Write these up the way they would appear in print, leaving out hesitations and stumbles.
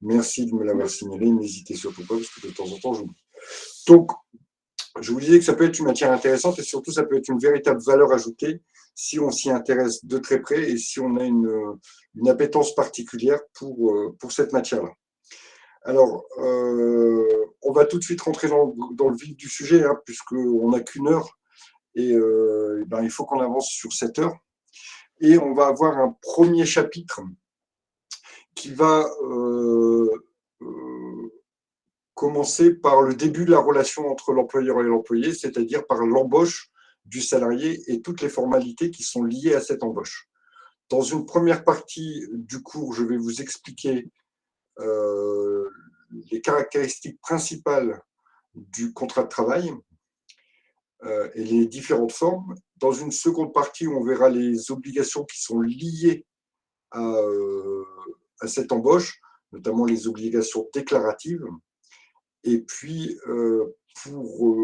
Merci de me l'avoir signalé. N'hésitez surtout pas, parce que de temps en temps, j'oublie. Donc, je vous disais que ça peut être une matière intéressante et surtout, ça peut être une véritable valeur ajoutée si on s'y intéresse de très près et si on a une appétence particulière pour cette matière-là. Alors, on va tout de suite rentrer dans le vif du sujet, hein, puisqu'on n'a qu'une heure et ben, il faut qu'on avance sur cette heure. Et on va avoir un premier chapitre qui va commencer par le début de la relation entre l'employeur et l'employé, c'est-à-dire par l'embauche du salarié et toutes les formalités qui sont liées à cette embauche. Dans une première partie du cours, je vais vous expliquer les caractéristiques principales du contrat de travail et les différentes formes. Dans une seconde partie, on verra les obligations qui sont liées à cette embauche, notamment les obligations déclaratives. Et puis, pour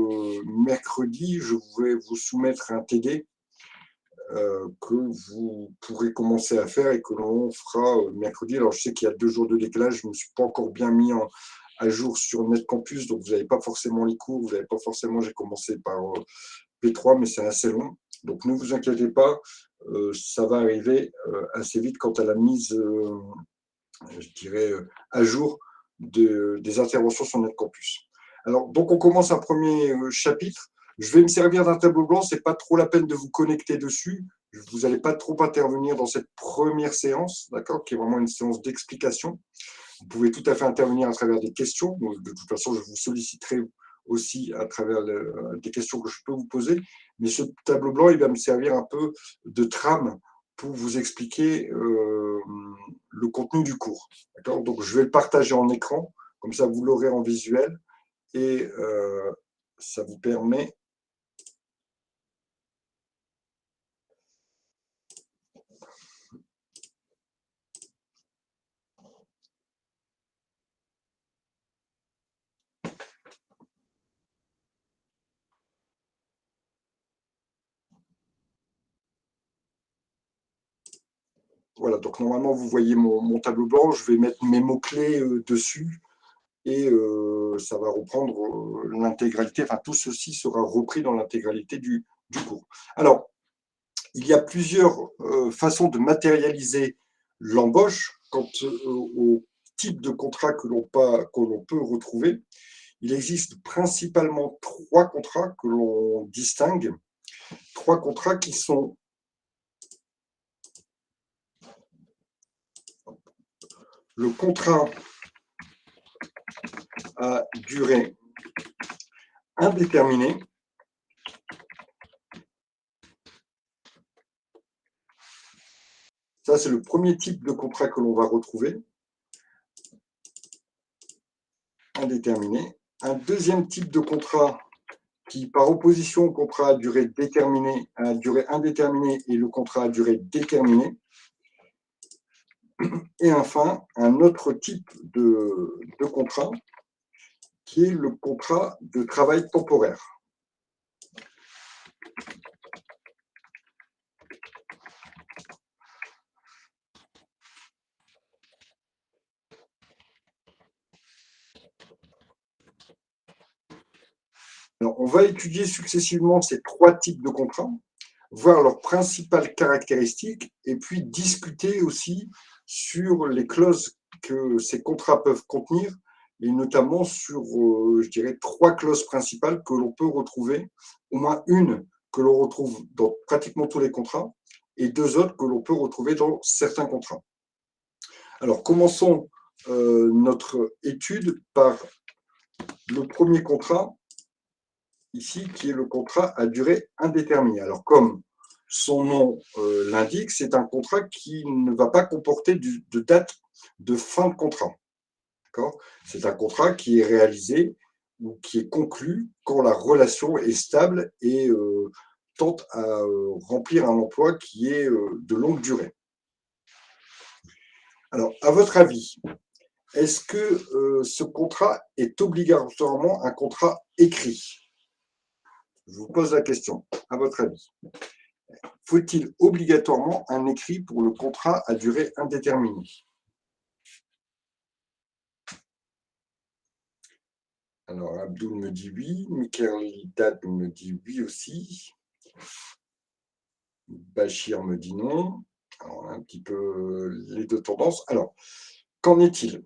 mercredi, je vais vous soumettre un TD que vous pourrez commencer à faire et que l'on fera mercredi. Alors, je sais qu'il y a 2 jours de décalage, je ne me suis pas encore bien mis à jour sur NetCampus, donc vous n'avez pas forcément les cours, vous n'avez pas forcément, j'ai commencé par P3, mais c'est assez long. Donc, ne vous inquiétez pas, ça va arriver assez vite quant à la mise, je dirais, à jour des interventions sur NetCampus. Alors, donc, on commence un premier chapitre. Je vais me servir d'un tableau blanc, ce n'est pas trop la peine de vous connecter dessus. Vous n'allez pas trop intervenir dans cette première séance, d'accord, qui est vraiment une séance d'explication. Vous pouvez tout à fait intervenir à travers des questions. De toute façon, je vous solliciterai aussi à travers des questions que je peux vous poser. Mais ce tableau blanc, il va me servir un peu de trame pour vous expliquer le contenu du cours. Donc, je vais le partager en écran, comme ça vous l'aurez en visuel et ça vous permet voilà, donc normalement vous voyez mon tableau blanc, je vais mettre mes mots-clés dessus et ça va reprendre l'intégralité, enfin tout ceci sera repris dans l'intégralité du cours. Alors, il y a plusieurs façons de matérialiser l'embauche quant au type de contrat que l'on peut retrouver. Il existe principalement 3 contrats que l'on distingue, 3 contrats qui sont le contrat à durée indéterminée. Ça, c'est le premier type de contrat que l'on va retrouver, indéterminé. Un deuxième type de contrat qui, par opposition au contrat à durée déterminée, à durée indéterminée et le contrat à durée déterminée. Et enfin, un autre type de contrat qui est le contrat de travail temporaire. Alors, on va étudier successivement ces 3 types de contrats, voir leurs principales caractéristiques et puis discuter aussi sur les clauses que ces contrats peuvent contenir et notamment sur, je dirais, 3 clauses principales que l'on peut retrouver, au moins une que l'on retrouve dans pratiquement tous les contrats et 2 autres que l'on peut retrouver dans certains contrats. Alors, commençons notre étude par le premier contrat, ici, qui est le contrat à durée indéterminée. Alors, comme son nom l'indique, c'est un contrat qui ne va pas comporter de date de fin de contrat. C'est un contrat qui est réalisé ou qui est conclu quand la relation est stable et tente à remplir un emploi qui est de longue durée. Alors, à votre avis, est-ce que ce contrat est obligatoirement un contrat écrit? Je vous pose la question, à votre avis. Faut-il obligatoirement un écrit pour le contrat à durée indéterminée? Alors, Abdoul me dit oui. Michael me dit oui aussi. Bachir me dit non. Alors, on a un petit peu les deux tendances. Alors, qu'en est-il?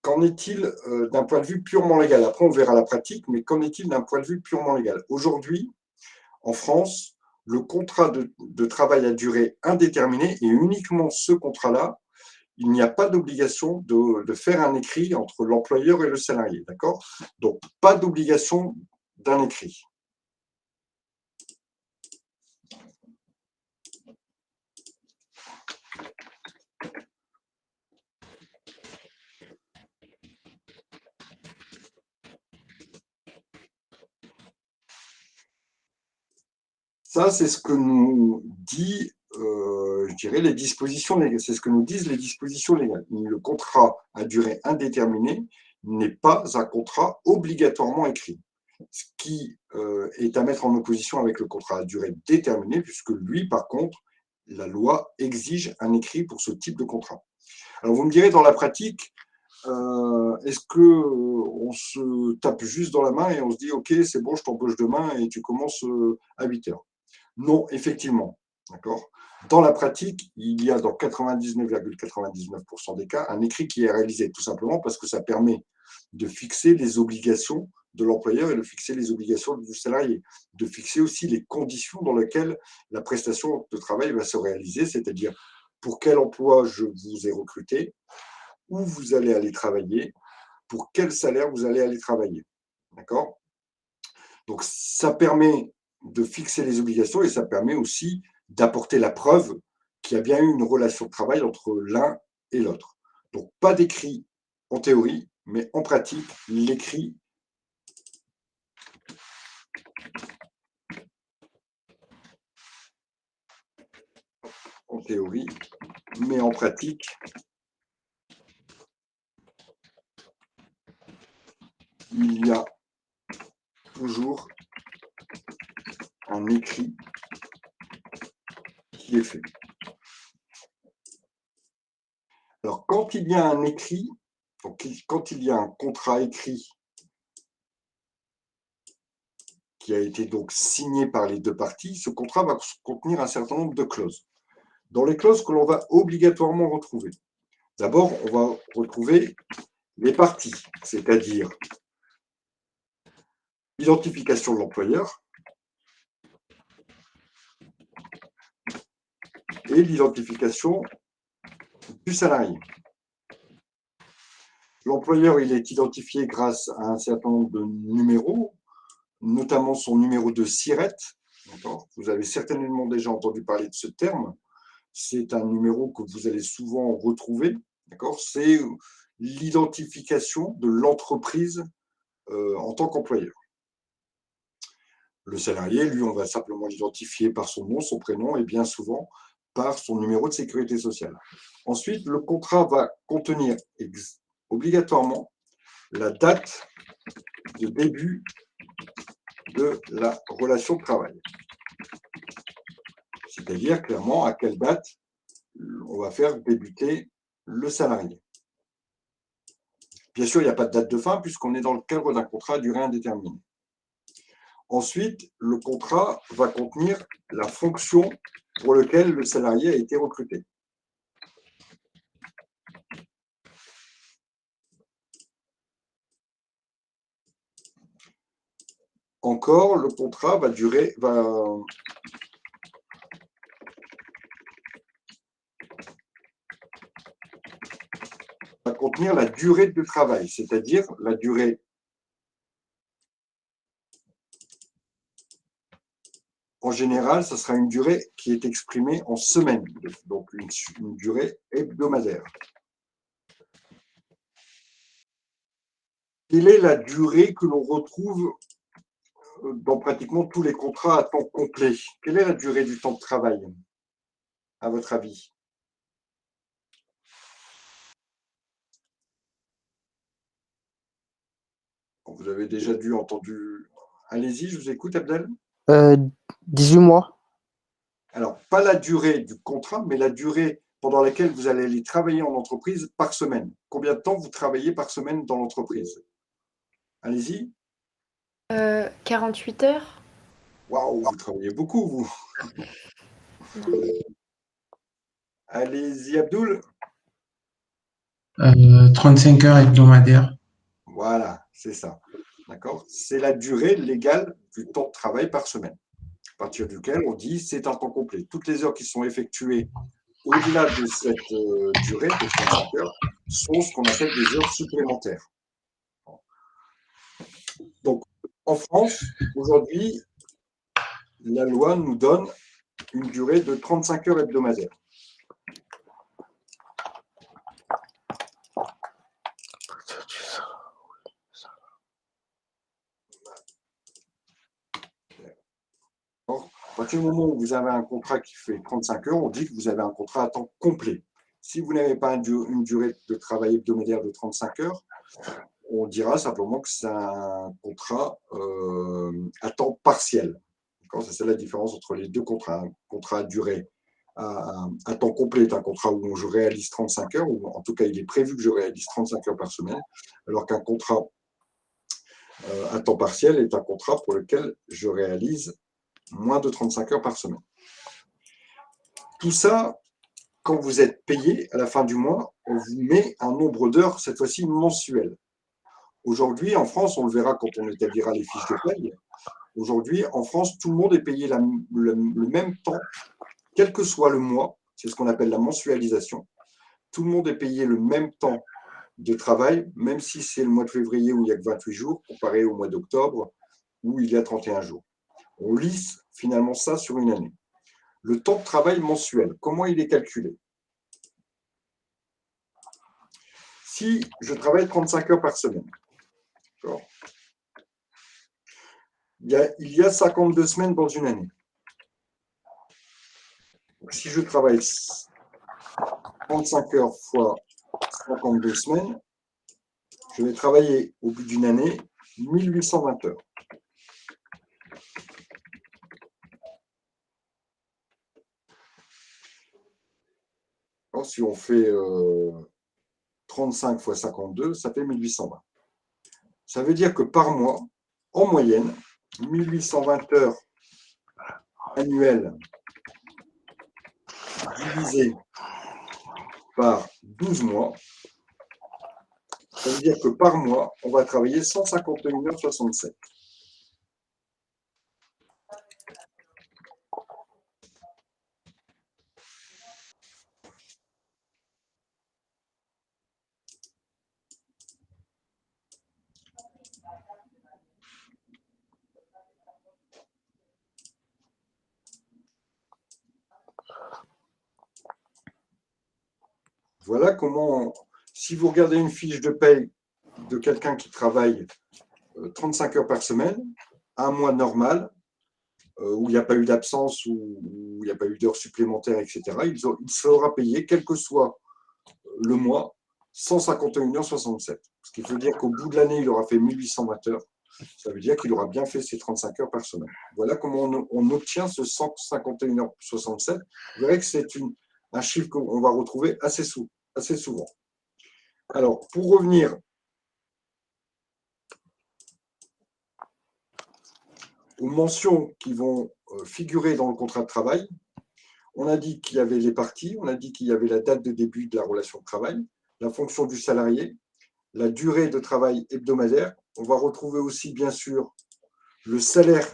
Qu'en est-il d'un point de vue purement légal? Après, on verra la pratique, mais qu'en est-il d'un point de vue purement légal? Aujourd'hui, en France, le contrat de travail à durée indéterminée, et uniquement ce contrat-là, il n'y a pas d'obligation de faire un écrit entre l'employeur et le salarié, d'accord? Donc, pas d'obligation d'un écrit. Ça, c'est ce que nous dit, je dirais, les dispositions légales. C'est ce que nous disent les dispositions légales. Le contrat à durée indéterminée n'est pas un contrat obligatoirement écrit, ce qui est à mettre en opposition avec le contrat à durée déterminée, puisque lui, par contre, la loi exige un écrit pour ce type de contrat. Alors, vous me direz, dans la pratique, est-ce qu'on se tape juste dans la main et on se dit, OK, c'est bon, je t'embauche demain et tu commences à 8 heures? Non, effectivement. D'accord. Dans la pratique, il y a dans 99,99% des cas un écrit qui est réalisé, tout simplement parce que ça permet de fixer les obligations de l'employeur et de fixer les obligations du salarié, de fixer aussi les conditions dans lesquelles la prestation de travail va se réaliser, c'est-à-dire pour quel emploi je vous ai recruté, où vous allez aller travailler, pour quel salaire vous allez aller travailler. D'accord? Donc, ça permet de fixer les obligations et ça permet aussi d'apporter la preuve qu'il y a bien eu une relation de travail entre l'un et l'autre. Donc, pas d'écrit en théorie, mais en pratique, l'écrit en théorie, mais en pratique, il y a toujours un écrit qui est fait. Alors, quand il y a un écrit, donc quand il y a un contrat écrit qui a été donc signé par les deux parties, ce contrat va contenir un certain nombre de clauses. Dans les clauses que l'on va obligatoirement retrouver, d'abord, on va retrouver les parties, c'est-à-dire l'identification de l'employeur et l'identification du salarié. L'employeur, il est identifié grâce à un certain nombre de numéros, notamment son numéro de SIRET. Vous avez certainement déjà entendu parler de ce terme. C'est un numéro que vous allez souvent retrouver. C'est l'identification de l'entreprise en tant qu'employeur. Le salarié, lui, on va simplement l'identifier par son nom, son prénom et bien souvent par son numéro de sécurité sociale. Ensuite, le contrat va contenir obligatoirement la date de début de la relation de travail. C'est-à-dire clairement à quelle date on va faire débuter le salarié. Bien sûr, il n'y a pas de date de fin puisqu'on est dans le cadre d'un contrat à durée indéterminée. Ensuite, le contrat va contenir la fonction pour laquelle le salarié a été recruté. Encore, le contrat va contenir la durée de travail, c'est-à-dire la durée en général, ce sera une durée qui est exprimée en semaines, donc une durée hebdomadaire. Quelle est la durée que l'on retrouve dans pratiquement tous les contrats à temps complet? Quelle est la durée du temps de travail, à votre avis? Vous avez déjà entendu. Allez-y, je vous écoute, Abdel. 18 mois. Alors, pas la durée du contrat, mais la durée pendant laquelle vous allez aller travailler en entreprise par semaine. Combien de temps vous travaillez par semaine dans l'entreprise? Allez-y. 48 heures? Waouh, vous travaillez beaucoup, vous. Allez-y, Abdoul. 35 heures hebdomadaires. Voilà, c'est ça. D'accord? C'est la durée légale du temps de travail par semaine, à partir duquel on dit c'est un temps complet. Toutes les heures qui sont effectuées au-delà de cette durée de 35 heures sont ce qu'on appelle des heures supplémentaires. Donc, en France, aujourd'hui, la loi nous donne une durée de 35 heures hebdomadaires. À partir du moment où vous avez un contrat qui fait 35 heures, on dit que vous avez un contrat à temps complet. Si vous n'avez pas une durée de travail hebdomadaire de 35 heures, on dira simplement que c'est un contrat à temps partiel. C'est la différence entre les deux contrats. Un contrat à durée à temps complet est un contrat où je réalise 35 heures, ou en tout cas il est prévu que je réalise 35 heures par semaine, alors qu'un contrat à temps partiel est un contrat pour lequel je réalise moins de 35 heures par semaine. Tout ça, quand vous êtes payé à la fin du mois, on vous met un nombre d'heures, cette fois-ci mensuel. Aujourd'hui, en France, on le verra quand on établira les fiches de paye. Aujourd'hui, en France, tout le monde est payé le même temps, quel que soit le mois. C'est ce qu'on appelle la mensualisation. Tout le monde est payé le même temps de travail, même si c'est le mois de février où il n'y a que 28 jours, comparé au mois d'octobre où il y a 31 jours. On lisse finalement ça sur une année. Le temps de travail mensuel, comment il est calculé? Si je travaille 35 heures par semaine, il y a 52 semaines dans une année. Donc, si je travaille 35 heures fois 52 semaines, je vais travailler au bout d'une année 1820 heures. Alors, si on fait 35 fois 52, ça fait 1820. Ça veut dire que par mois, en moyenne, 1820 heures annuelles divisées par 12 mois, ça veut dire que par mois, on va travailler 151h67. Voilà comment, si vous regardez une fiche de paye de quelqu'un qui travaille 35 heures par semaine, un mois normal, où il n'y a pas eu d'absence, où il n'y a pas eu d'heures supplémentaires, etc., il sera payé, quel que soit le mois, 151h67. Ce qui veut dire qu'au bout de l'année, il aura fait 1820 heures. Ça veut dire qu'il aura bien fait ses 35 heures par semaine. Voilà comment on obtient ce 151h67. Vous verrez que c'est un chiffre qu'on va retrouver assez souvent. Alors, pour revenir aux mentions qui vont figurer dans le contrat de travail, on a dit qu'il y avait les parties, on a dit qu'il y avait la date de début de la relation de travail, la fonction du salarié, la durée de travail hebdomadaire. On va retrouver aussi, bien sûr, le salaire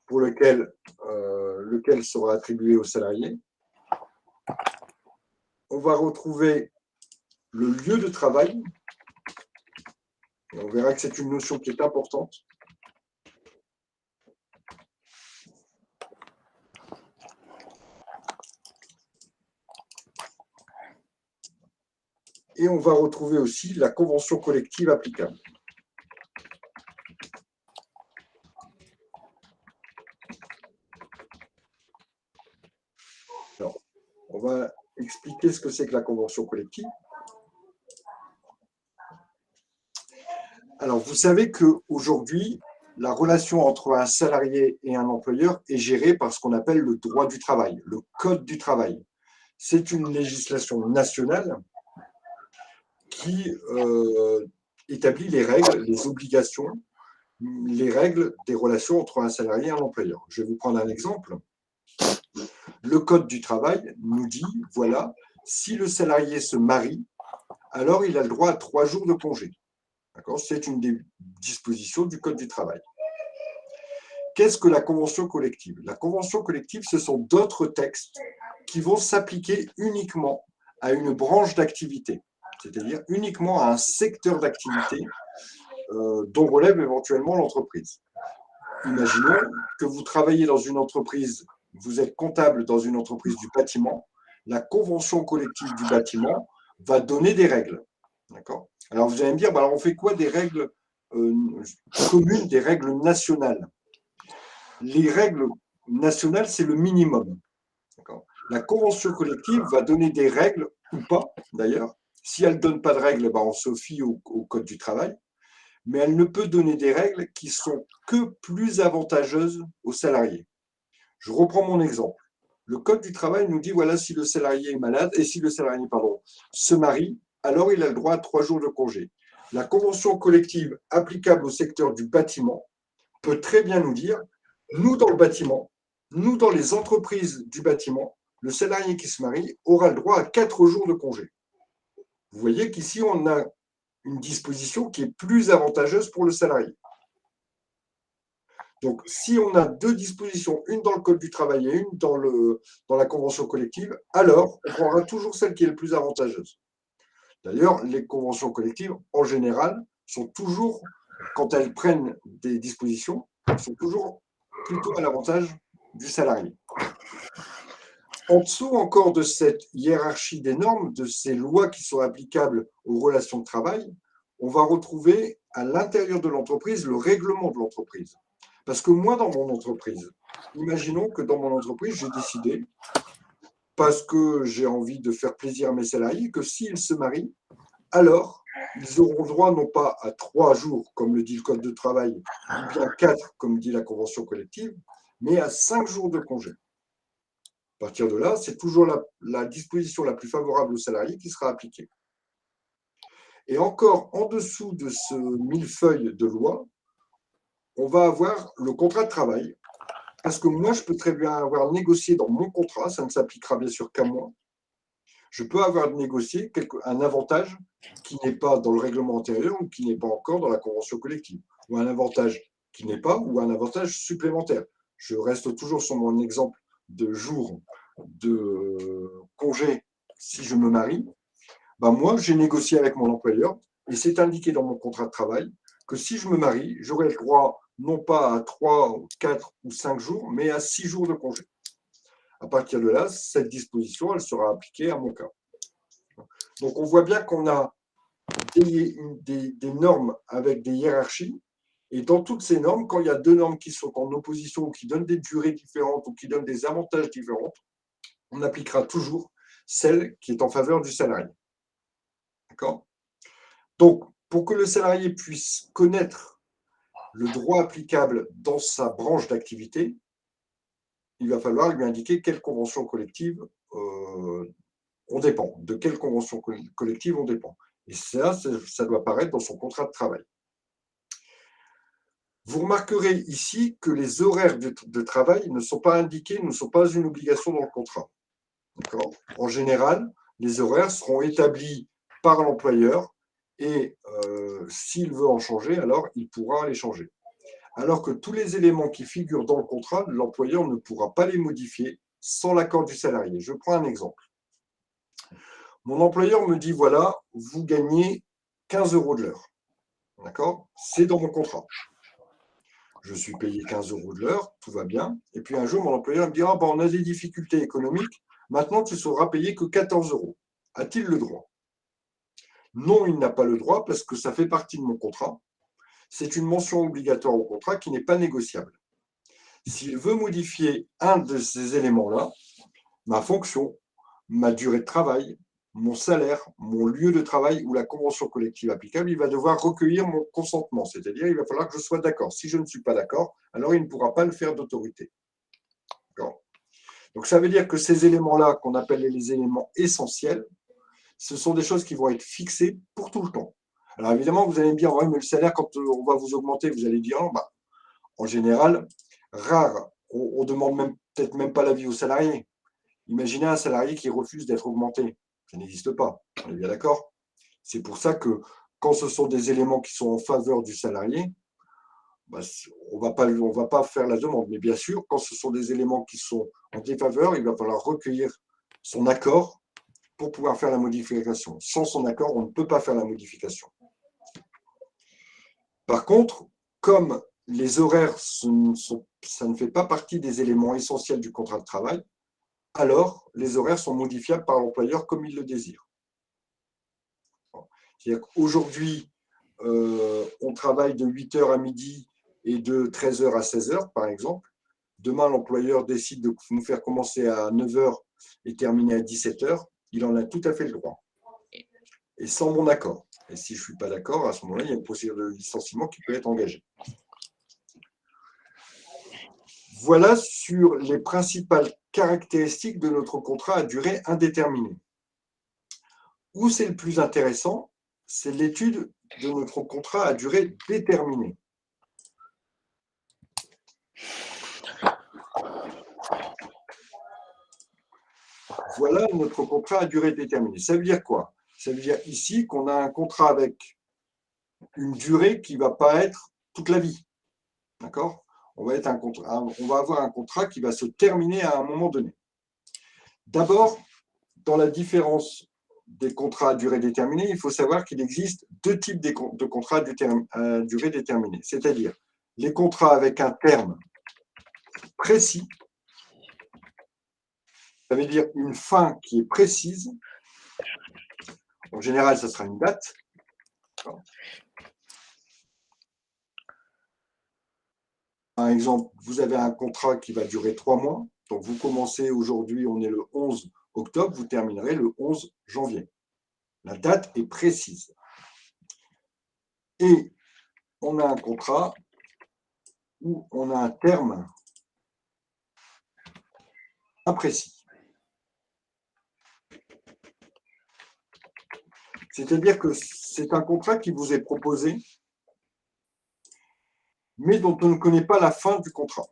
pour lequel sera attribué au salarié. On va retrouver le lieu de travail. Et on verra que c'est une notion qui est importante. Et on va retrouver aussi la convention collective applicable. Alors, on va expliquer ce que c'est que la convention collective. Alors, vous savez qu'aujourd'hui, la relation entre un salarié et un employeur est gérée par ce qu'on appelle le droit du travail, le code du travail. C'est une législation nationale qui établit les règles, les obligations, les règles des relations entre un salarié et un employeur. Je vais vous prendre un exemple. Le Code du travail nous dit, voilà, si le salarié se marie, alors il a le droit à 3 jours de congé. C'est une des dispositions du Code du travail. Qu'est-ce que la convention collective? La convention collective, ce sont d'autres textes qui vont s'appliquer uniquement à une branche d'activité, c'est-à-dire uniquement à un secteur d'activité dont relève éventuellement l'entreprise. Imaginons que vous travaillez dans une entreprise, vous êtes comptable dans une entreprise du bâtiment, la convention collective du bâtiment va donner des règles. D'accord? Alors vous allez me dire, bah alors on fait quoi des règles communes, des règles nationales? Les règles nationales, c'est le minimum. La convention collective va donner des règles, ou pas d'ailleurs. Si elle ne donne pas de règles, ben on se fie au Code du travail. Mais elle ne peut donner des règles qui sont que plus avantageuses aux salariés. Je reprends mon exemple. Le Code du travail nous dit, voilà, si le salarié est malade, et si le salarié, se marie, alors il a le droit à 3 jours de congé. La convention collective applicable au secteur du bâtiment peut très bien nous dire, nous dans le bâtiment, nous dans les entreprises du bâtiment, le salarié qui se marie aura le droit à 4 jours de congé. Vous voyez qu'ici, on a une disposition qui est plus avantageuse pour le salarié. Donc, si on a 2 dispositions, une dans le Code du travail et une dans la convention collective, alors on prendra toujours celle qui est la plus avantageuse. D'ailleurs, les conventions collectives, en général, sont toujours, quand elles prennent des dispositions, sont toujours plutôt à l'avantage du salarié. En dessous encore de cette hiérarchie des normes, de ces lois qui sont applicables aux relations de travail, on va retrouver à l'intérieur de l'entreprise le règlement de l'entreprise. Parce que moi, dans mon entreprise, imaginons que dans mon entreprise, j'ai décidé, parce que j'ai envie de faire plaisir à mes salariés, que s'ils se marient, alors ils auront droit non pas à 3 jours, comme le dit le Code de travail, ou bien 4, comme dit la convention collective, mais à 5 jours de congé. À partir de là, c'est toujours la disposition la plus favorable aux salariés qui sera appliquée. Et encore en dessous de ce millefeuille de loi, on va avoir le contrat de travail. Parce que moi, je peux très bien avoir négocié dans mon contrat, ça ne s'appliquera bien sûr qu'à moi, je peux avoir négocié un avantage qui n'est pas dans le règlement antérieur ou qui n'est pas encore dans la convention collective, ou un avantage qui n'est pas, ou un avantage supplémentaire. Je reste toujours sur mon exemple de jour de congé si je me marie. Ben moi, j'ai négocié avec mon employeur et c'est indiqué dans mon contrat de travail que si je me marie, j'aurai le droit non pas à 3, 4 ou 5 jours, mais à 6 jours de congé. À partir de là, cette disposition, elle sera appliquée à mon cas. Donc, on voit bien qu'on a des normes avec des hiérarchies. Et dans toutes ces normes, quand il y a 2 normes qui sont en opposition ou qui donnent des durées différentes ou qui donnent des avantages différents, on appliquera toujours celle qui est en faveur du salarié. D'accord? Donc, pour que le salarié puisse connaître le droit applicable dans sa branche d'activité, il va falloir lui indiquer quelle convention collective on dépend, de quelle convention collective on dépend. Et ça doit apparaître dans son contrat de travail. Vous remarquerez ici que les horaires de travail ne sont pas indiqués, ne sont pas une obligation dans le contrat. En général, les horaires seront établis par l'employeur et s'il veut en changer, alors il pourra les changer. Alors que tous les éléments qui figurent dans le contrat, l'employeur ne pourra pas les modifier sans l'accord du salarié. Je prends un exemple. Mon employeur me dit, voilà, vous gagnez 15 € de l'heure. D'accord? C'est dans mon contrat. Je suis payé 15 € de l'heure, tout va bien. Et puis un jour, mon employeur me dira, on a des difficultés économiques, maintenant tu seras payé que 14 €. A-t-il le droit? Non, il n'a pas le droit parce que ça fait partie de mon contrat. C'est une mention obligatoire au contrat qui n'est pas négociable. S'il veut modifier un de ces éléments-là, ma fonction, ma durée de travail, mon salaire, mon lieu de travail ou la convention collective applicable, il va devoir recueillir mon consentement, c'est-à-dire il va falloir que je sois d'accord. Si je ne suis pas d'accord, alors il ne pourra pas le faire d'autorité. Donc ça veut dire que ces éléments-là, qu'on appelle les éléments essentiels, ce sont des choses qui vont être fixées pour tout le temps. Alors évidemment, vous allez me dire, ouais, mais le salaire, quand on va vous augmenter, vous allez dire, non, bah, en général, rare, on ne demande peut-être même pas l'avis aux salariés. Imaginez un salarié qui refuse d'être augmenté. Ça n'existe pas. On est bien d'accord? C'est pour ça que quand ce sont des éléments qui sont en faveur du salarié, bah, on ne va pas faire la demande. Mais bien sûr, quand ce sont des éléments qui sont en défaveur, il va falloir recueillir son accord pour pouvoir faire la modification. Sans son accord, on ne peut pas faire la modification. Par contre, comme les horaires, ça ne fait pas partie des éléments essentiels du contrat de travail, alors les horaires sont modifiables par l'employeur comme il le désire. C'est-à-dire qu'aujourd'hui, on travaille de 8h à midi et de 13h à 16h, par exemple. Demain, l'employeur décide de nous faire commencer à 9h et terminer à 17h. Il en a tout à fait le droit. Et sans mon accord. Et si je ne suis pas d'accord, à ce moment-là, il y a une procédure de licenciement qui peut être engagée. Voilà sur les principales caractéristiques de notre contrat à durée indéterminée. Où c'est le plus intéressant, c'est l'étude de notre contrat à durée déterminée. Voilà notre contrat à durée déterminée. Ça veut dire quoi? Ça veut dire ici qu'on a un contrat avec une durée qui ne va pas être toute la vie. D'accord? On va avoir un contrat qui va se terminer à un moment donné. D'abord, dans la différence des contrats à durée déterminée, il faut savoir qu'il existe deux types de contrats à durée déterminée, c'est-à-dire les contrats avec un terme précis, ça veut dire une fin qui est précise. En général, ça sera une date. Par exemple, vous avez un contrat qui va durer 3 mois. Donc, vous commencez aujourd'hui, on est le 11 octobre, vous terminerez le 11 janvier. La date est précise. Et on a un contrat où on a un terme imprécis. C'est-à-dire que c'est un contrat qui vous est proposé, mais dont on ne connaît pas la fin du contrat.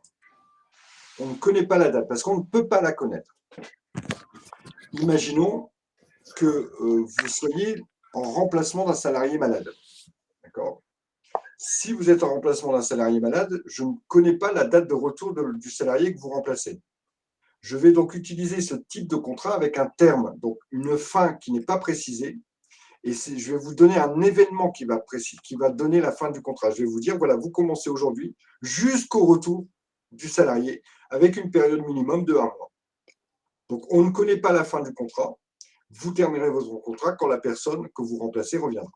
On ne connaît pas la date, parce qu'on ne peut pas la connaître. Imaginons que vous soyez en remplacement d'un salarié malade. D'accord ? Si vous êtes en remplacement d'un salarié malade, je ne connais pas la date de retour du salarié que vous remplacez. Je vais donc utiliser ce type de contrat avec un terme, donc une fin qui n'est pas précisée, et je vais vous donner un événement qui va donner la fin du contrat. Je vais vous dire, voilà, vous commencez aujourd'hui jusqu'au retour du salarié avec une période minimum de 1 mois. Donc, on ne connaît pas la fin du contrat. Vous terminerez votre contrat quand la personne que vous remplacez reviendra.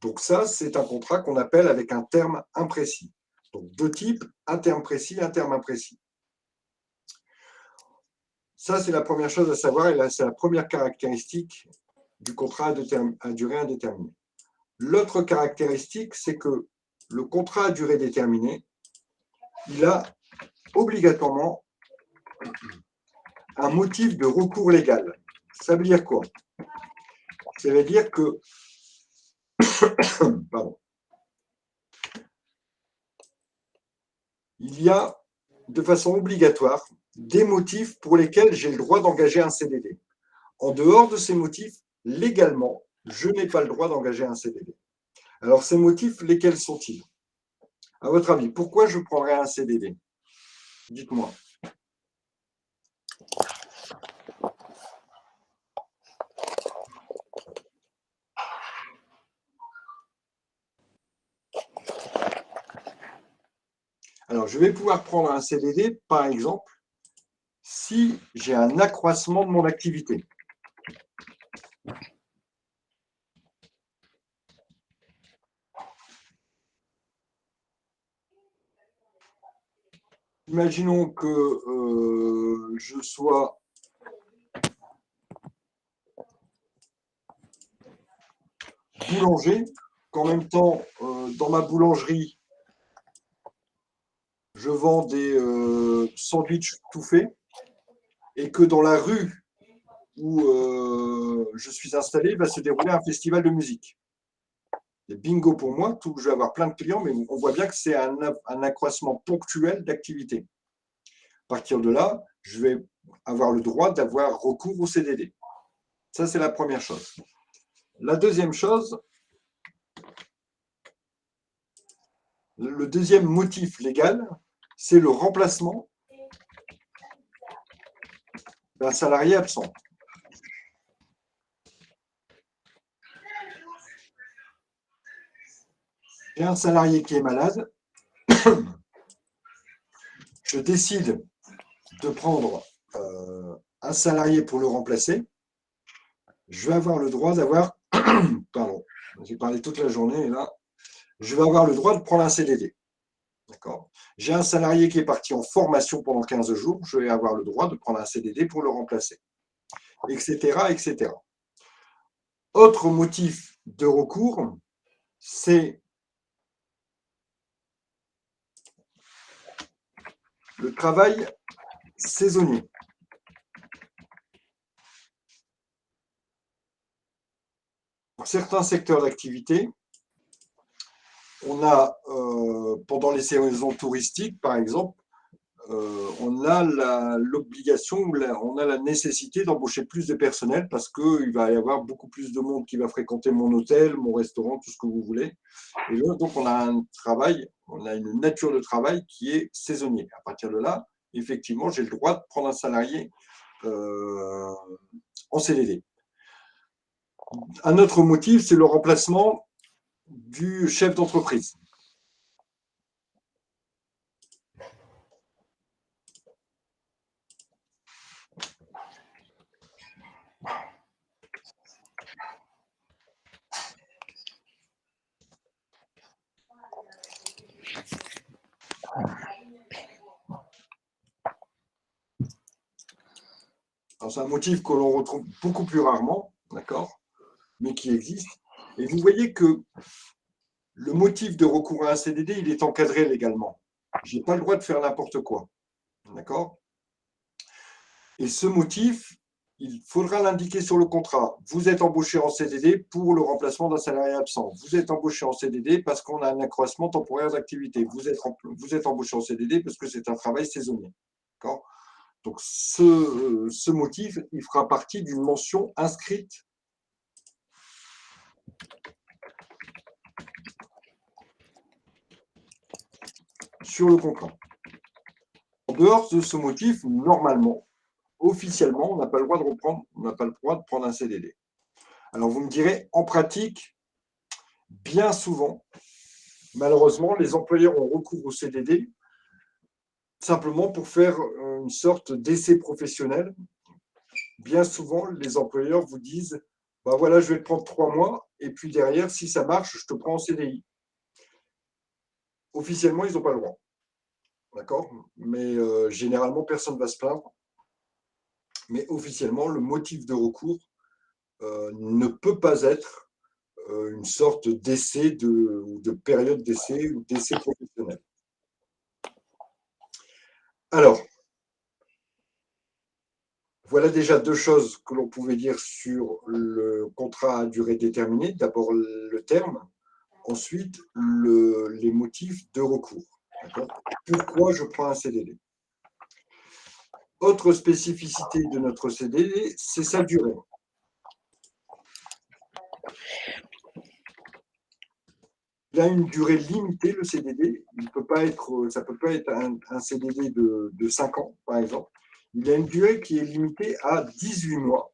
Donc ça, c'est un contrat qu'on appelle avec un terme imprécis. Donc, deux types, un terme précis, un terme imprécis. Ça, c'est la première chose à savoir, et là, c'est la première caractéristique du contrat à durée indéterminée. L'autre caractéristique, c'est que le contrat à durée déterminée, il a obligatoirement un motif de recours légal. Ça veut dire quoi? Ça veut dire que pardon, il y a de façon obligatoire des motifs pour lesquels j'ai le droit d'engager un CDD. En dehors de ces motifs, légalement, je n'ai pas le droit d'engager un CDD. Alors, ces motifs, lesquels sont-ils? À votre avis, pourquoi je prendrais un CDD? Dites-moi. Alors, je vais pouvoir prendre un CDD, par exemple, si j'ai un accroissement de mon activité. Imaginons que je sois boulanger, qu'en même temps, dans ma boulangerie, je vends des sandwichs tout faits, et que dans la rue où je suis installé, va se dérouler un festival de musique. Et bingo pour moi, je vais avoir plein de clients, mais on voit bien que c'est un accroissement ponctuel d'activité. À partir de là, je vais avoir le droit d'avoir recours au CDD. Ça, c'est la première chose. La deuxième chose, le deuxième motif légal, c'est le remplacement d'un salarié absent. J'ai un salarié qui est malade, je décide de prendre un salarié pour le remplacer, je vais avoir le droit d'avoir, pardon, j'ai parlé toute la journée et là, je vais avoir le droit de prendre un CDD. D'accord. J'ai un salarié qui est parti en formation pendant 15 jours, je vais avoir le droit de prendre un CDD pour le remplacer, etc., etc. Autre motif de recours, c'est le travail saisonnier. Pour certains secteurs d'activité, on a, pendant les saisons touristiques, par exemple, on a l'obligation, on a la nécessité d'embaucher plus de personnel parce qu'il va y avoir beaucoup plus de monde qui va fréquenter mon hôtel, mon restaurant, tout ce que vous voulez. Et là, donc, on a un travail, on a une nature de travail qui est saisonnier. À partir de là, effectivement, j'ai le droit de prendre un salarié en CDD. Un autre motif, c'est le remplacement du chef d'entreprise. C'est un motif que l'on retrouve beaucoup plus rarement, d'accord, mais qui existe. Et vous voyez que le motif de recours à un CDD, il est encadré légalement. Je n'ai pas le droit de faire n'importe quoi, d'accord. Et ce motif, il faudra l'indiquer sur le contrat. Vous êtes embauché en CDD pour le remplacement d'un salarié absent. Vous êtes embauché en CDD parce qu'on a un accroissement temporaire d'activité. Vous êtes embauché en CDD parce que c'est un travail saisonnier, d'accord. Donc, ce motif, il fera partie d'une mention inscrite sur le contrat. En dehors de ce motif, normalement, officiellement, on n'a pas le droit de reprendre, on n'a pas le droit de prendre un CDD. Alors, vous me direz, en pratique, bien souvent, malheureusement, les employeurs ont recours au CDD simplement pour faire une sorte d'essai professionnel. Bien souvent, les employeurs vous disent bah voilà, je vais te prendre 3 mois, et puis derrière, si ça marche, je te prends en CDI. Officiellement, ils n'ont pas le droit. D'accord. Mais généralement, personne ne va se plaindre. Mais officiellement, le motif de recours ne peut pas être une sorte d'essai ou de période d'essai ou d'essai professionnel. Alors, voilà déjà deux choses que l'on pouvait dire sur le contrat à durée déterminée. D'abord le terme, ensuite les motifs de recours. Pourquoi je prends un CDD? Autre spécificité de notre CDD, c'est sa durée. Il a une durée limitée, le CDD. Ça ne peut pas être un CDD de 5 ans, par exemple. Il a une durée qui est limitée à 18 mois,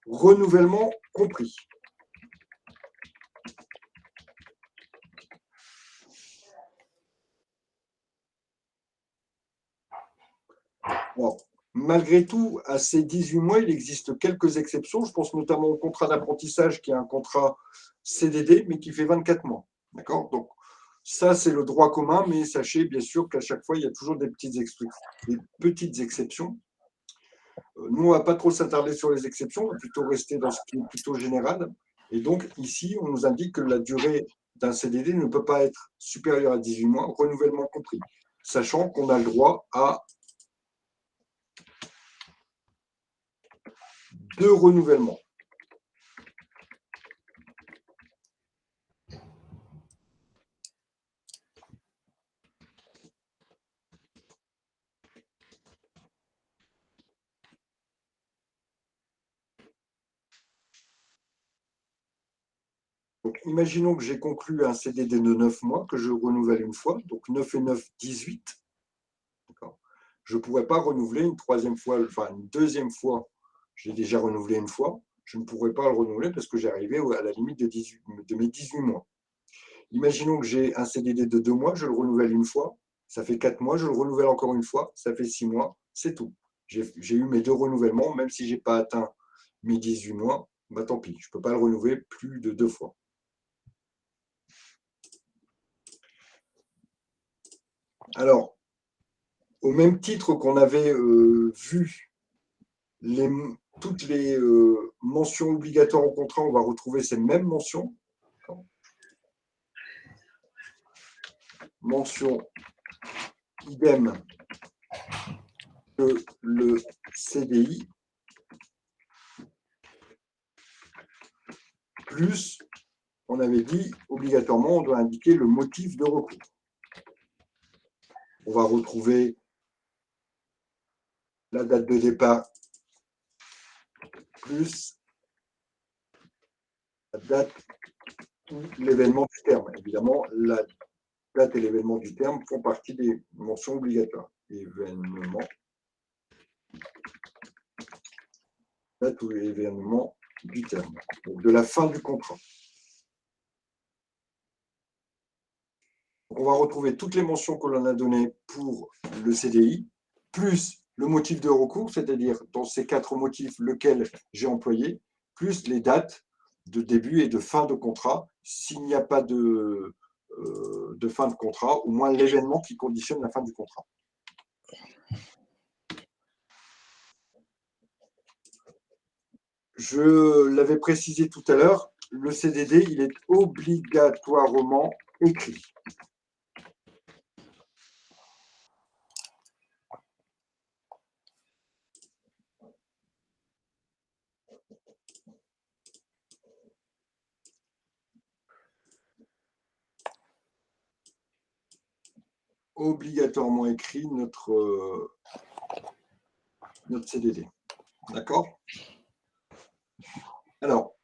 renouvellement compris. Alors, malgré tout, à ces 18 mois, il existe quelques exceptions. Je pense notamment au contrat d'apprentissage qui est un contrat CDD, mais qui fait 24 mois. D'accord. Donc, ça, c'est le droit commun, mais sachez bien sûr qu'à chaque fois, il y a toujours des petites exceptions. Nous, on ne va pas trop s'attarder sur les exceptions, on va plutôt rester dans ce qui est plutôt général. Et donc, ici, on nous indique que la durée d'un CDD ne peut pas être supérieure à 18 mois, renouvellement compris, sachant qu'on a le droit à 2 renouvellements. Donc, imaginons que j'ai conclu un CDD de 9 mois, que je renouvelle une fois, donc 9 et 9, 18. Je ne pourrais pas renouveler une troisième fois, enfin une deuxième fois. J'ai déjà renouvelé une fois, je ne pourrais pas le renouveler parce que j'arrivais à la limite de mes 18 mois. Imaginons que j'ai un CDD de 2 mois, je le renouvelle une fois, ça fait 4 mois, je le renouvelle encore une fois, ça fait 6 mois, c'est tout. J'ai eu mes 2 renouvellements, même si je n'ai pas atteint mes 18 mois, bah tant pis, je ne peux pas le renouveler plus de 2 fois. Alors, au même titre qu'on avait vu toutes les mentions obligatoires au contrat, on va retrouver ces mêmes mentions. Mention idem que le CDI, plus, on avait dit, obligatoirement, on doit indiquer le motif de recours. On va retrouver la date de départ, plus la date ou l'événement du terme. Évidemment, la date et l'événement du terme font partie des mentions obligatoires. Événement, date ou événement du terme, donc de la fin du contrat. On va retrouver toutes les mentions que l'on a données pour le CDI, plus le motif de recours, c'est-à-dire dans ces 4 motifs, lequel j'ai employé, plus les dates de début et de fin de contrat. S'il n'y a pas de fin de contrat, au moins l'événement qui conditionne la fin du contrat. Je l'avais précisé tout à l'heure, le CDD, il est obligatoirement écrit. Obligatoirement écrit notre CDD. D'accord? Alors,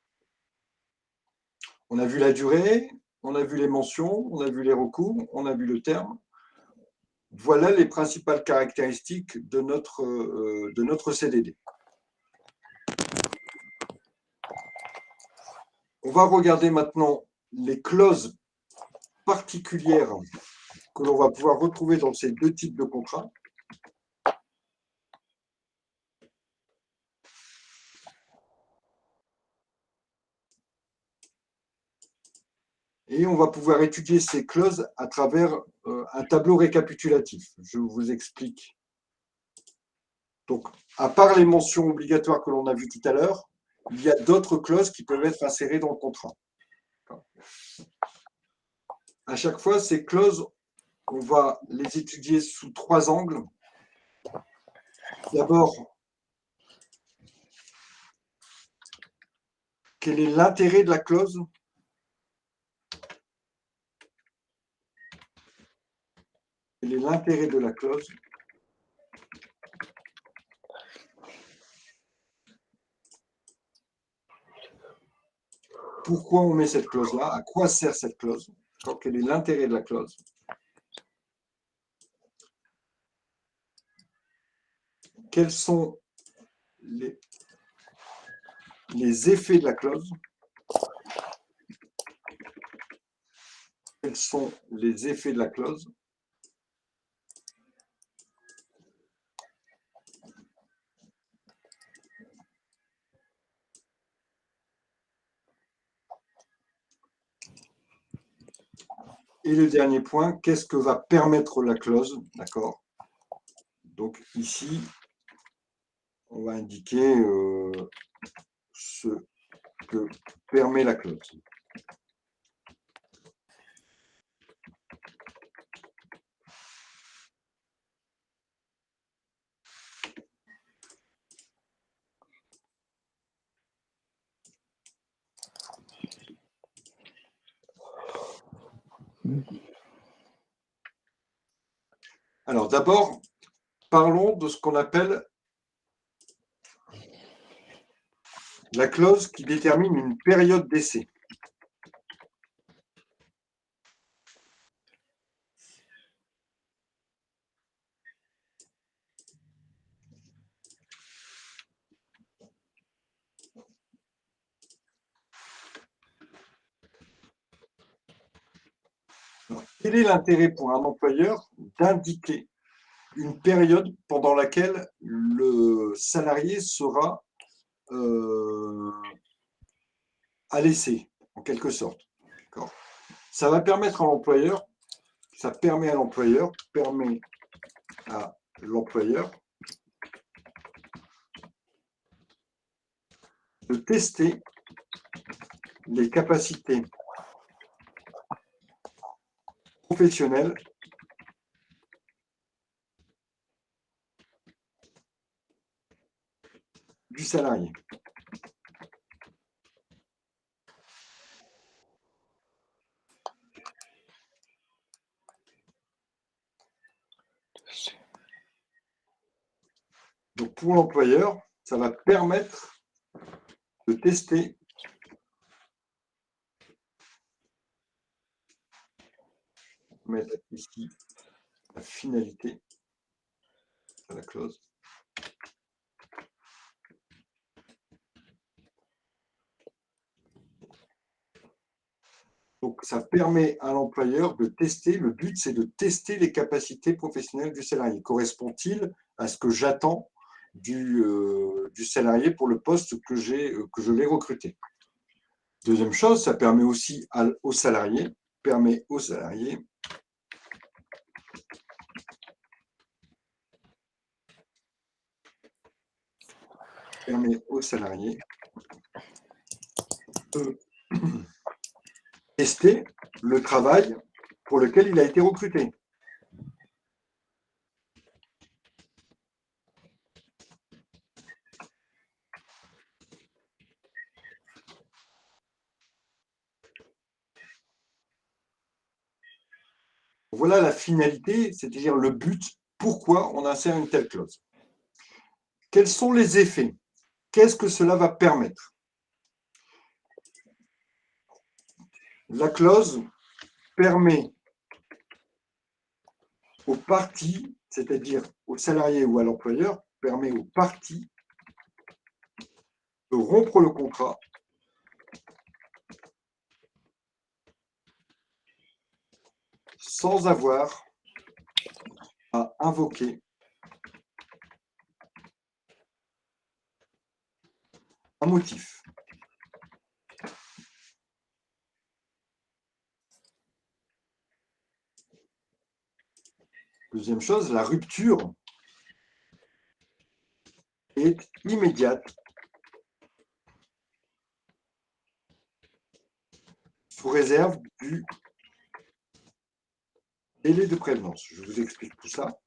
on a vu la durée, on a vu les mentions, on a vu les recours, on a vu le terme. Voilà les principales caractéristiques de notre CDD. On va regarder maintenant les clauses particulières que l'on va pouvoir retrouver dans ces 2 types de contrats. Et on va pouvoir étudier ces clauses à travers un tableau récapitulatif. Je vous explique. Donc, à part les mentions obligatoires que l'on a vues tout à l'heure, il y a d'autres clauses qui peuvent être insérées dans le contrat. À chaque fois, ces clauses, on va les étudier sous 3 angles. D'abord, quel est l'intérêt de la clause? Quel est l'intérêt de la clause? Pourquoi on met cette clause-là? À quoi sert cette clause? Quel est l'intérêt de la clause? Quels sont les effets de la clause? Quels sont les effets de la clause? Et le dernier point, qu'est-ce que va permettre la clause? D'accord. Donc ici, on va indiquer ce que permet la clause. Alors d'abord, parlons de ce qu'on appelle la clause qui détermine une période d'essai. Quel est l'intérêt pour un employeur d'indiquer une période pendant laquelle le salarié sera à l'essai, en quelque sorte? Ça va permettre à l'employeur, ça permet à l'employeur de tester les capacités professionnelles du salarié. Donc pour l'employeur, ça va permettre de tester mettre ici la finalité de la clause. Donc, ça permet à l'employeur de tester, le but c'est de tester les capacités professionnelles du salarié. Correspond-il à ce que j'attends du salarié pour le poste que je l'ai recruté? Deuxième chose, ça permet aussi aux salariés, de tester le travail pour lequel il a été recruté. Voilà la finalité, c'est-à-dire le but, pourquoi on insère une telle clause. Quels sont les effets? Qu'est-ce que cela va permettre? La clause permet aux parties, c'est-à-dire aux salariés ou à l'employeur, permet aux parties de rompre le contrat sans avoir à invoquer un motif. Deuxième chose, la rupture est immédiate sous réserve du délai de prévenance. Je vous explique tout ça.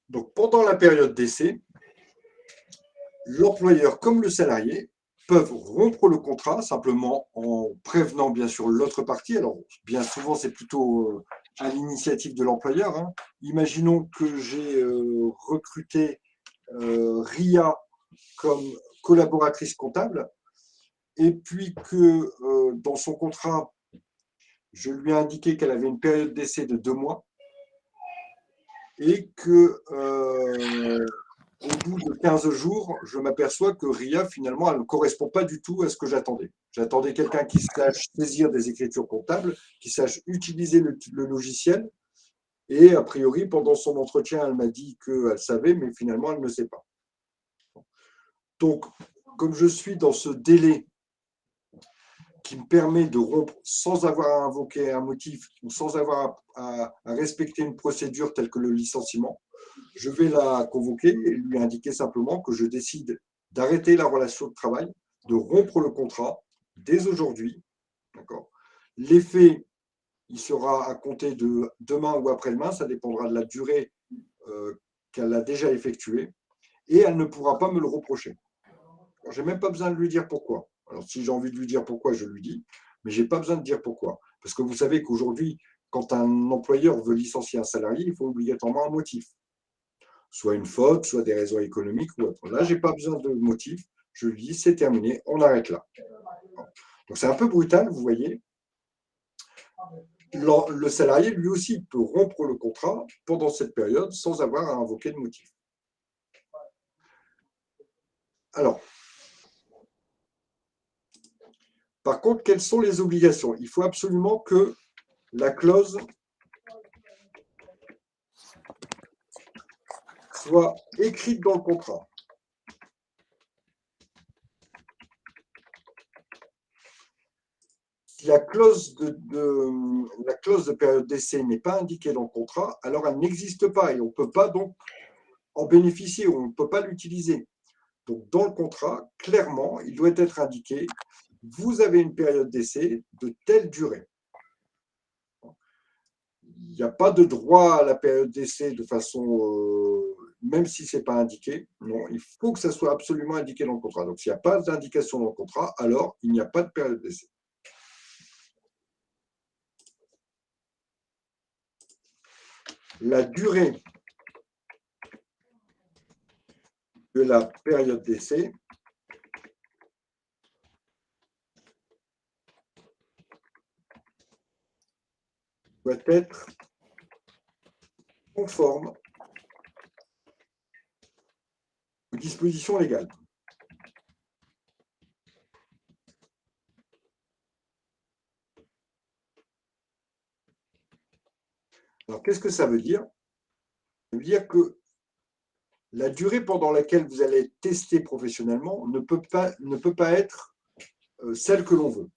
Donc, pendant la période d'essai, l'employeur comme le salarié peuvent rompre le contrat simplement en prévenant bien sûr l'autre partie. Alors, bien souvent, c'est plutôt à l'initiative de l'employeur. Hein. Imaginons que j'ai recruté Ria comme collaboratrice comptable et puis que dans son contrat, je lui ai indiqué qu'elle avait une période d'essai de 2 mois et que au bout de 15 jours, je m'aperçois que Ria, finalement, elle ne correspond pas du tout à ce que j'attendais. J'attendais quelqu'un qui sache saisir des écritures comptables, qui sache utiliser le logiciel. Et a priori, pendant son entretien, elle m'a dit qu'elle savait, mais finalement, elle ne sait pas. Donc, comme je suis dans ce délai qui me permet de rompre sans avoir à invoquer un motif ou sans avoir à respecter une procédure telle que le licenciement, je vais la convoquer et lui indiquer simplement que je décide d'arrêter la relation de travail, de rompre le contrat dès aujourd'hui. L'effet, il sera à compter de demain ou après-demain, ça dépendra de la durée qu'elle a déjà effectuée, et elle ne pourra pas me le reprocher. Je n'ai même pas besoin de lui dire pourquoi. Alors, si j'ai envie de lui dire pourquoi, je lui dis, mais je n'ai pas besoin de dire pourquoi. Parce que vous savez qu'aujourd'hui, quand un employeur veut licencier un salarié, il faut obligatoirement un motif. Soit une faute, soit des raisons économiques ou autre. Là, je n'ai pas besoin de motif. Je lui dis, c'est terminé, on arrête là. Donc, c'est un peu brutal, vous voyez. le salarié, lui aussi, peut rompre le contrat pendant cette période sans avoir à invoquer de motif. Alors, par contre, quelles sont les obligations? Il faut absolument que la clause soit écrite dans le contrat. Si la clause de période d'essai n'est pas indiquée dans le contrat, alors elle n'existe pas et on ne peut pas donc en bénéficier, on ne peut pas l'utiliser. Donc, dans le contrat, clairement, il doit être indiqué, vous avez une période d'essai de telle durée. Il n'y a pas de droit à la période d'essai de façon, même si ce n'est pas indiqué. Non, il faut que ça soit absolument indiqué dans le contrat. Donc, s'il n'y a pas d'indication dans le contrat, alors il n'y a pas de période d'essai. La durée de la période d'essai doit être conforme aux dispositions légales. Alors, qu'est-ce que ça veut dire? Ça veut dire que la durée pendant laquelle vous allez être testé professionnellement ne peut pas être celle que l'on veut.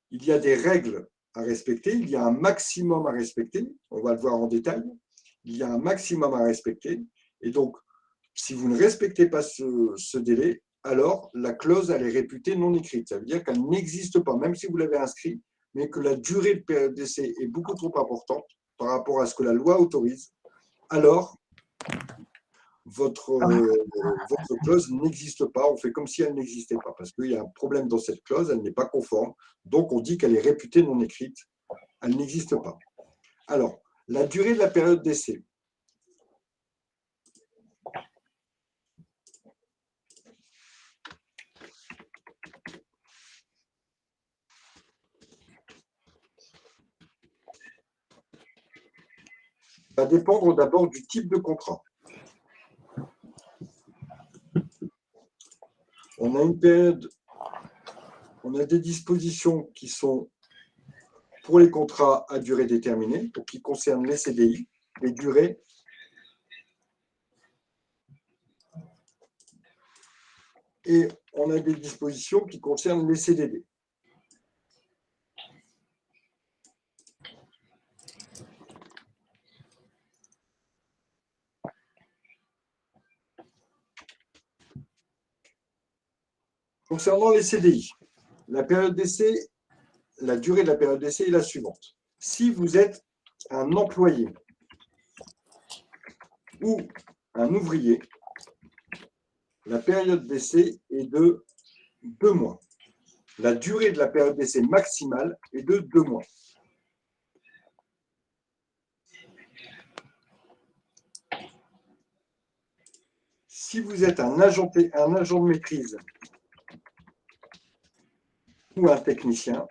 Il y a des règles à respecter, il y a un maximum à respecter, on va le voir en détail, il y a un maximum à respecter, et donc, si vous ne respectez pas ce délai, alors la clause, elle est réputée non écrite. Ça veut dire qu'elle n'existe pas, même si vous l'avez inscrit, mais que la durée de période d'essai est beaucoup trop importante par rapport à ce que la loi autorise, alors votre clause n'existe pas, on fait comme si elle n'existait pas, parce qu'il y a un problème dans cette clause, elle n'est pas conforme, donc on dit qu'elle est réputée non écrite, elle n'existe pas. Alors, la durée de la période d'essai. Va dépendre d'abord du type de contrat. On a une période, on a des dispositions qui sont pour les contrats à durée déterminée, donc qui concernent les CDI, les durées. Et on a des dispositions qui concernent les CDD. Concernant les CDI, la période d'essai, la durée de la période d'essai est la suivante. Si vous êtes un employé ou un ouvrier, la période d'essai est de 2 mois. La durée de la période d'essai maximale est de 2 mois. Si vous êtes un agent de maîtrise ou un technicien,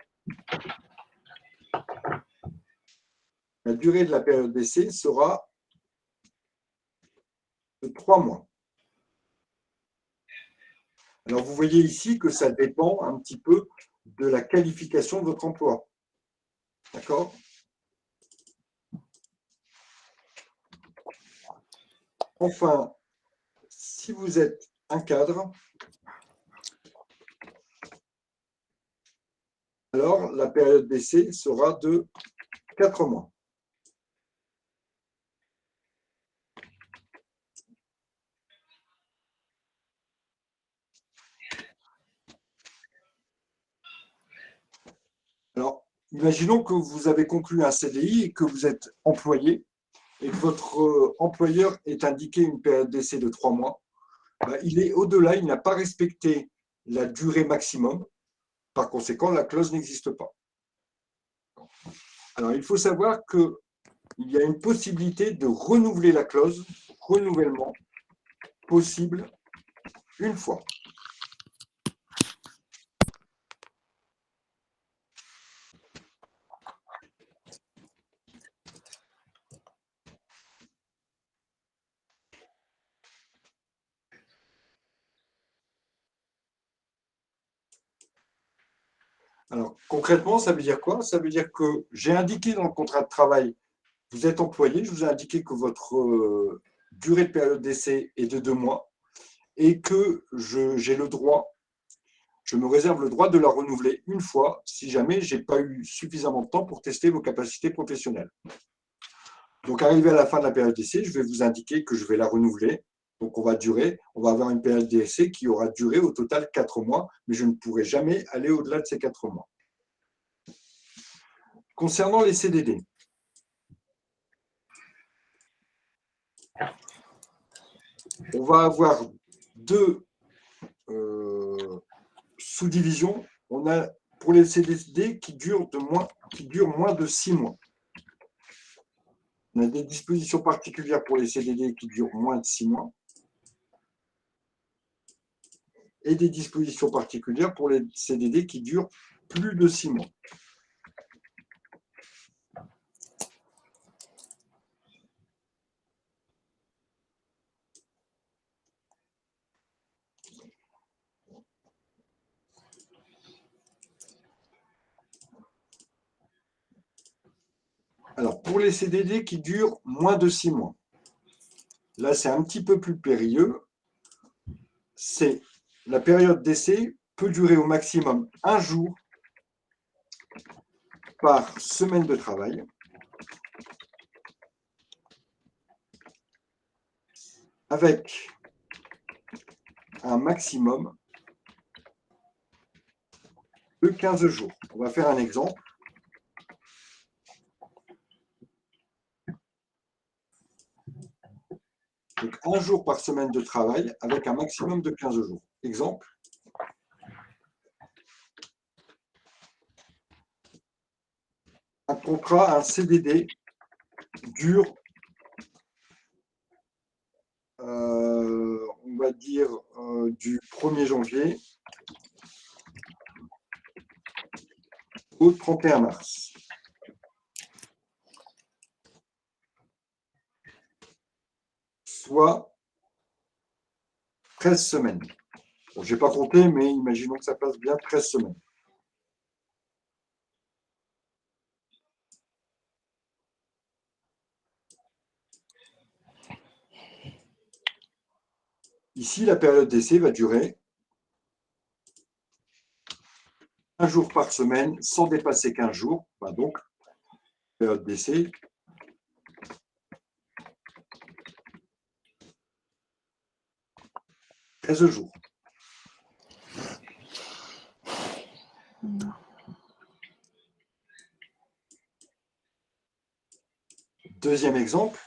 la durée de la période d'essai sera de 3 mois. Alors, vous voyez ici que ça dépend un petit peu de la qualification de votre emploi. D'accord? Enfin, si vous êtes un cadre, alors la période d'essai sera de 4 mois. Alors, imaginons que vous avez conclu un CDI et que vous êtes employé et que votre employeur ait indiqué une période d'essai de 3 mois. Il est au-delà, il n'a pas respecté la durée maximum. Par conséquent, la clause n'existe pas. Alors, il faut savoir qu'il y a une possibilité de renouveler la clause, renouvellement possible une fois. Alors, concrètement, ça veut dire quoi? Ça veut dire que j'ai indiqué dans le contrat de travail, vous êtes employé, je vous ai indiqué que votre durée de période d'essai est de 2 mois et que j'ai le droit, je me réserve le droit de la renouveler une fois si jamais je n'ai pas eu suffisamment de temps pour tester vos capacités professionnelles. Donc, arrivé à la fin de la période d'essai, je vais vous indiquer que je vais la renouveler. Donc, on va avoir une période d'essai qui aura duré au total 4 mois, mais je ne pourrai jamais aller au-delà de ces 4 mois. Concernant les CDD, on va avoir deux sous-divisions. On a pour les CDD qui durent moins de 6 mois. On a des dispositions particulières pour les CDD qui durent moins de 6 mois et des dispositions particulières pour les CDD qui durent plus de 6 mois. Alors, pour les CDD qui durent moins de 6 mois, là, c'est un petit peu plus périlleux. C'est la période d'essai peut durer au maximum 1 jour par semaine de travail, avec un maximum de 15 jours. On va faire un exemple. Donc, 1 jour par semaine de travail avec un maximum de 15 jours. Exemple. Un contrat, un CDD dure, on va dire, du 1er janvier au 31 mars. Soit 13 semaines. Bon, je n'ai pas compté, mais imaginons que ça passe bien 13 semaines. Ici, la période d'essai va durer 1 jour par semaine sans dépasser 15 jours. Enfin, donc, période d'essai, 13 jours. Deuxième exemple.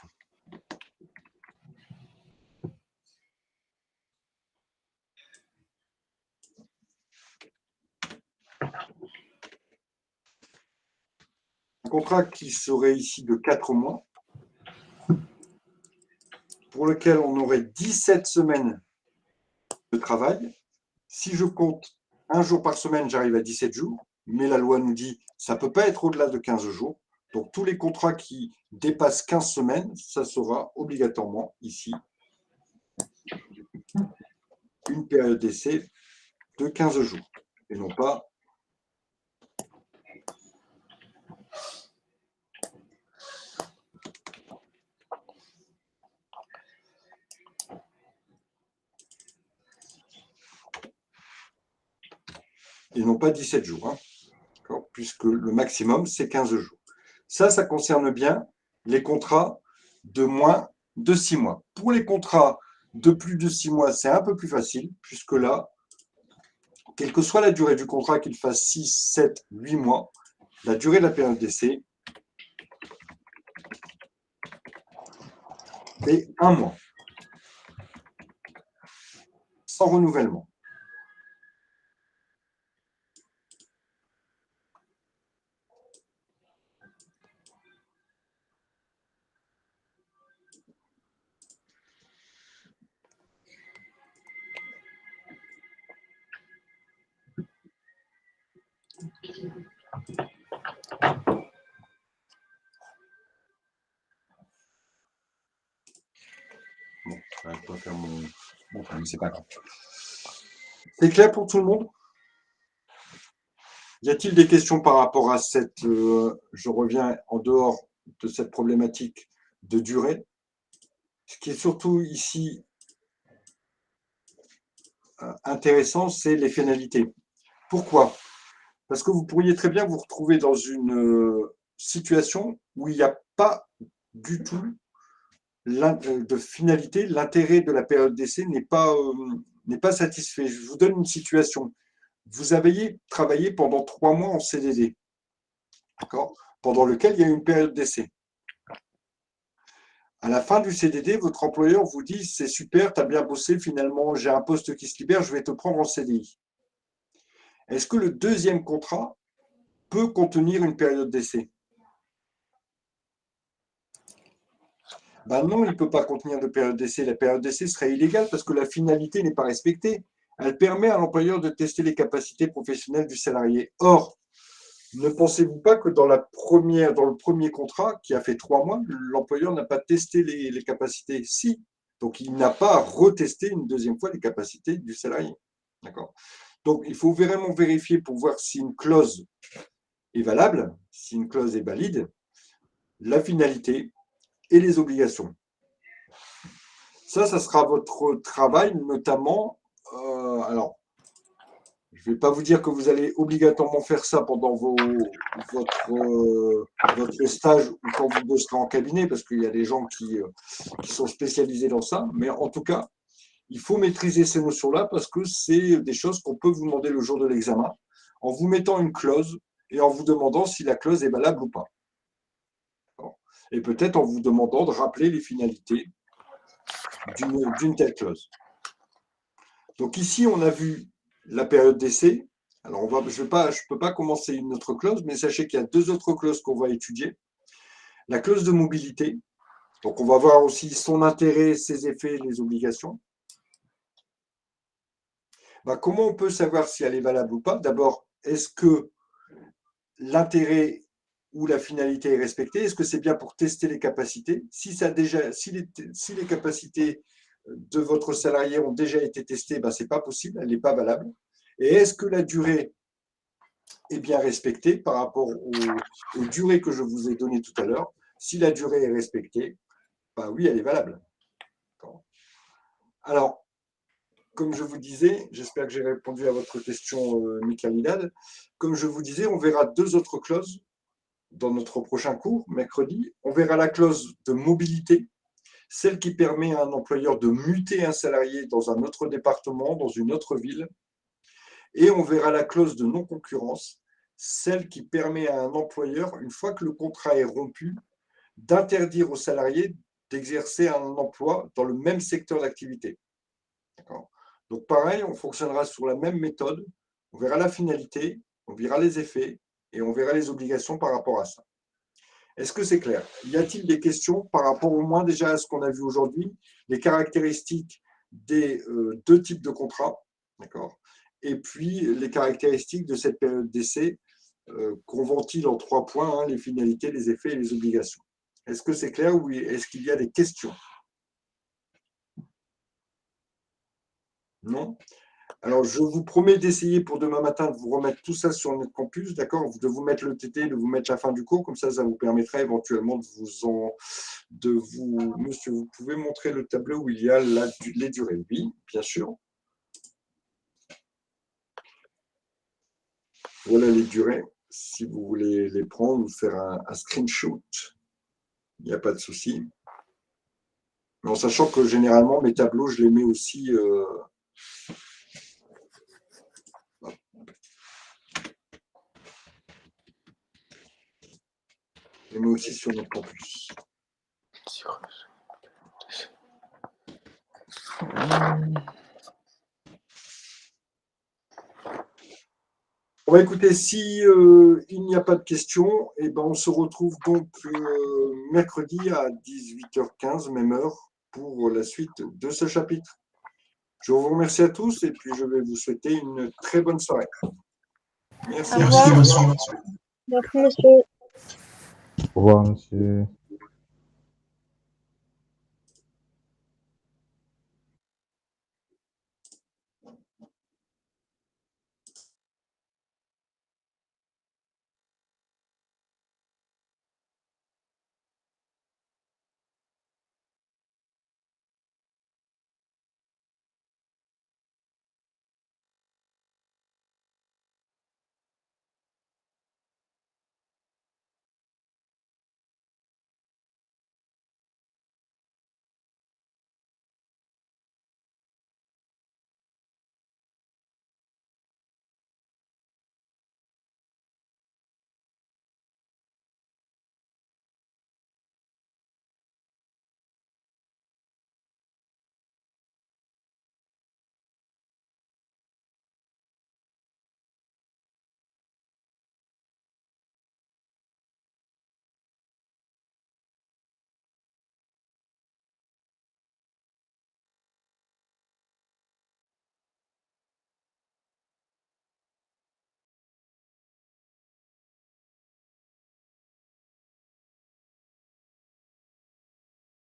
Un contrat qui serait ici de 4 mois, pour lequel on aurait 17 semaines de travail. Si je compte 1 jour par semaine, j'arrive à 17 jours, mais la loi nous dit que ça ne peut pas être au-delà de 15 jours. Donc, tous les contrats qui dépassent 15 semaines, ça sera obligatoirement ici une période d'essai de 15 jours, et non pas et non pas 17 jours, hein, puisque le maximum, c'est 15 jours. Ça concerne bien les contrats de moins de 6 mois. Pour les contrats de plus de 6 mois, c'est un peu plus facile, puisque là, quelle que soit la durée du contrat, qu'il fasse 6, 7, 8 mois, la durée de la période d'essai est 1 mois, sans renouvellement. Bon, je vais pas faire mon... Enfin, mais c'est pas grave. C'est clair pour tout le monde? Y a-t-il des questions par rapport à cette, je reviens en dehors de cette problématique de durée. Ce qui est surtout ici intéressant, c'est les finalités. Pourquoi? Parce que vous pourriez très bien vous retrouver dans une situation où il n'y a pas du tout de finalité, l'intérêt de la période d'essai n'est pas satisfait. Je vous donne une situation. Vous avez travaillé pendant 3 mois en CDD, d'accord, pendant lequel il y a une période d'essai. À la fin du CDD, votre employeur vous dit « c'est super, tu as bien bossé, finalement j'ai un poste qui se libère, je vais te prendre en CDI ». Est-ce que le deuxième contrat peut contenir une période d'essai? Ben non, il ne peut pas contenir de période d'essai. La période d'essai serait illégale parce que la finalité n'est pas respectée. Elle permet à l'employeur de tester les capacités professionnelles du salarié. Or, ne pensez-vous pas que dans le premier contrat, qui a fait 3 mois, l'employeur n'a pas testé les capacités? Si. Donc, il n'a pas retesté une deuxième fois les capacités du salarié. D'accord? Donc, il faut vraiment vérifier pour voir si une clause est valable, si une clause est valide, la finalité et les obligations. Ça sera votre travail, notamment. Alors, je ne vais pas vous dire que vous allez obligatoirement faire ça pendant votre stage ou quand vous bosserez en cabinet, parce qu'il y a des gens qui sont spécialisés dans ça. Mais en tout cas, il faut maîtriser ces notions-là parce que c'est des choses qu'on peut vous demander le jour de l'examen en vous mettant une clause et en vous demandant si la clause est valable ou pas. Et peut-être en vous demandant de rappeler les finalités d'une telle clause. Donc ici, on a vu la période d'essai. Alors, je ne peux pas commencer une autre clause, mais sachez qu'il y a 2 autres clauses qu'on va étudier. La clause de mobilité. Donc, on va voir aussi son intérêt, ses effets, les obligations. Comment on peut savoir si elle est valable ou pas? D'abord, est-ce que l'intérêt ou la finalité est respectée? Est-ce que c'est bien pour tester les capacités? Si les capacités de votre salarié ont déjà été testées, ce n'est pas possible, elle n'est pas valable. Et est-ce que la durée est bien respectée par rapport aux durées que je vous ai données tout à l'heure? Si la durée est respectée, oui, elle est valable. Alors, comme je vous disais, j'espère que j'ai répondu à votre question, Michael Hidad. Comme je vous disais, on verra 2 autres clauses dans notre prochain cours, mercredi. On verra la clause de mobilité, celle qui permet à un employeur de muter un salarié dans un autre département, dans une autre ville. Et on verra la clause de non-concurrence, celle qui permet à un employeur, une fois que le contrat est rompu, d'interdire aux salariés d'exercer un emploi dans le même secteur d'activité. Donc pareil, on fonctionnera sur la même méthode, on verra la finalité, on verra les effets et on verra les obligations par rapport à ça. Est-ce que c'est clair? Y a-t-il des questions par rapport au moins déjà à ce qu'on a vu aujourd'hui, les caractéristiques des 2 types de contrats, d'accord? Et puis les caractéristiques de cette période d'essai qu'on ventile en 3 points, les finalités, les effets et les obligations. Est-ce que c'est clair ou est-ce qu'il y a des questions? Non? Alors, je vous promets d'essayer pour demain matin de vous remettre tout ça sur notre campus, d'accord? De vous mettre le TT, de vous mettre la fin du cours, comme ça vous permettra éventuellement Monsieur, vous pouvez montrer le tableau où il y a les durées? Oui, bien sûr. Voilà les durées. Si vous voulez les prendre ou faire un screenshot, il n'y a pas de souci. Mais en sachant que généralement, mes tableaux, je les mets aussi... Je les mets aussi sur notre campus. Écoutez, si il n'y a pas de questions, on se retrouve donc mercredi à 18h15, même heure, pour la suite de ce chapitre. Je vous remercie à tous et puis je vais vous souhaiter une très bonne soirée. Merci. Merci, monsieur. Merci, monsieur. Au revoir, monsieur.